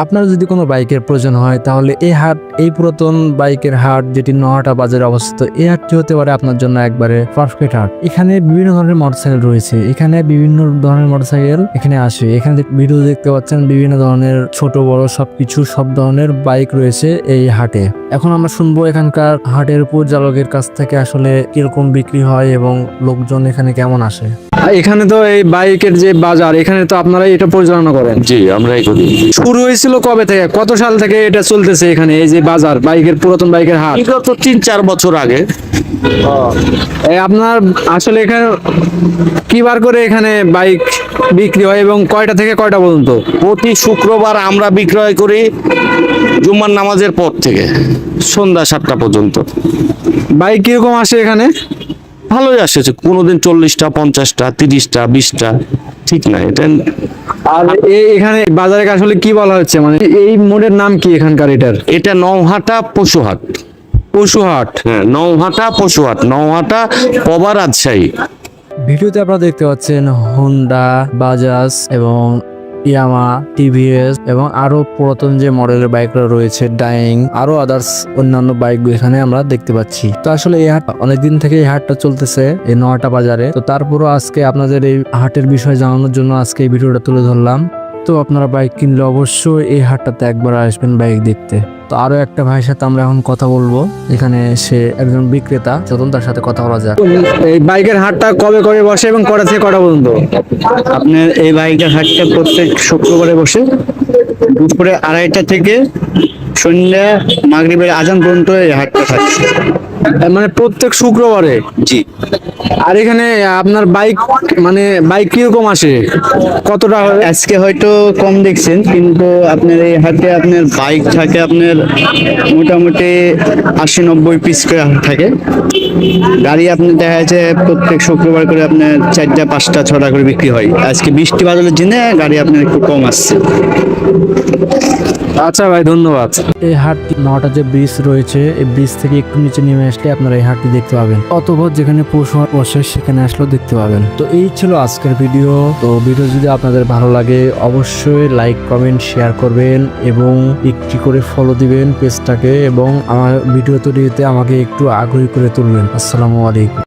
আপনার যদি কোনো বাইকের প্রয়োজন হয় তাহলে এই পুরাতন বাইকের হাট যেটি নহাটা বাজারে অবস্থিত, এই হাটটি হতে পারে আপনার জন্য একবারে পারফেক্ট হাট। এখানে বিভিন্ন ধরনের মোটরসাইকেল রয়েছে, এখানে বিভিন্ন ধরনের মোটরসাইকেল এখানে আসে। এখানে ভিডিও দেখতে পাচ্ছেন বিভিন্ন ধরনের ছোট বড় সব ধরনের বাইক রয়েছে এই হাটে। এখন আমরা শুনবো এখানকার হাটের পরিচালকের কাছ থেকে আসলে কিরকম বিক্রি হয় এবং লোকজন এখানে কেমন আসে। এখানে তো এই বাইকের যে বাজার, এখানে তো আপনারা এটা পরিচালনা করেন। জি, আমরাই করি। শুরু হয়েছিল কবে থেকে, কত সাল থেকে এটা চলতেছে এখানে এই যে বাজার, বাইকের পুরাতন বাইকের হাট? বিগত 3-4 বছর আগে। আপনার আসলে এখানে কি বার করে এখানে বাইক বিক্রি হয় এবং কয়টা থেকে কয়টা পর্যন্ত? প্রতি শুক্রবার আমরা বিক্রয় করি জুম্মার নামাজের পর থেকে সন্ধ্যা 7টা পর্যন্ত। বাইক কিরকম আসে এখানে? ভালোই আসছে, কোনোদিন 40টা, 50টা, 30টা, 20টা, ঠিক না এটা। আর এখানে বাজারে আসলে কি বলা হচ্ছে, মানে এই মোড়ের নাম কি এখানকার? এটা নওহাটা পশুহাট। পশুহাট। হ্যাঁ, নওহাটা পশুহাট, নওহাটা পবা রাজশাহী। ভিডিওতে আপনারা দেখতে পাচ্ছেন হোন্ডা, বাজাজ এবং ইয়ামা, টিভিএস এবং আরো পুরাতন যে মডেলের বাইকগুলো রয়েছে, ডাইং, আরো আদার্স অন্যান্য বাইক এখানে আমরা দেখতে পাচ্ছি। তো আসলে এই হাট অনেকদিন থেকে এই হাটটা চলতেছে এই নহাটা বাজারে। তো তারপরও আজকে আপনাদের এই হাটের বিষয়ে জানানোর জন্য আজকে এই ভিডিওটা তুলে ধরলাম। তো আপনারা বাইক কিনলে অবশ্যই এই হাটটাতে একবার আসবেন বাইক দেখতে। তো আরো একটা ভাইয়ের সাথে আমরা এখন কথা বলবো, এখানে সে একজন বিক্রেতা, চলুন তার সাথে কথা বলা যাক। এই বাইকের হাটটা কবে কবে বসে এবং কটা থেকে কটা পর্যন্ত? আপনার এই বাইকের হাটটা প্রত্যেক শুক্রবারে বসে দুপুরে 2:30টা থেকে সন্ধ্যা মাগরিবের আজান পর্যন্ত এই হাটটা থাকছে। মানে প্রত্যেক শুক্রবারে? জি। আর এখানে আপনার বাইক মানে বাইক কিরকম আসে, কতটা? আজকে হয়তো কম দেখছেন, কিন্তু আপনার এই হাটে আপনার বাইক থাকে আপনার মোটামুটি 80-90 পিস করে থাকে। গাড়ি আপনি দেখা যাচ্ছে প্রত্যেক শুক্রবার করে আপনার 4টা 5টা 6টা করে বিক্রি হয়। আজকে বৃষ্টি বাদলের জন্য গাড়ি আপনার একটু কম আসছে। আচ্ছা ভাই, ধন্যবাদ। এই হাটটি নটা যে ব্রিজ রয়েছে, এই ব্রিজ থেকে একটু নিচে নেমে আসলে আপনারা এই হাটটি দেখতে পাবেন, অথবা যেখানে পশু হাট বসে সেখানে আসলেও দেখতে পাবেন। তো এই ছিল আজকের ভিডিও। তো ভিডিও যদি আপনাদের ভালো লাগে অবশ্যই লাইক, কমেন্ট, শেয়ার করবেন এবং একটি করে ফলো দিবেন পেজটাকে, এবং আমার ভিডিও তৈরিতে আমাকে একটু আগ্রহী করে তুলবেন। আসসালামু আলাইকুম।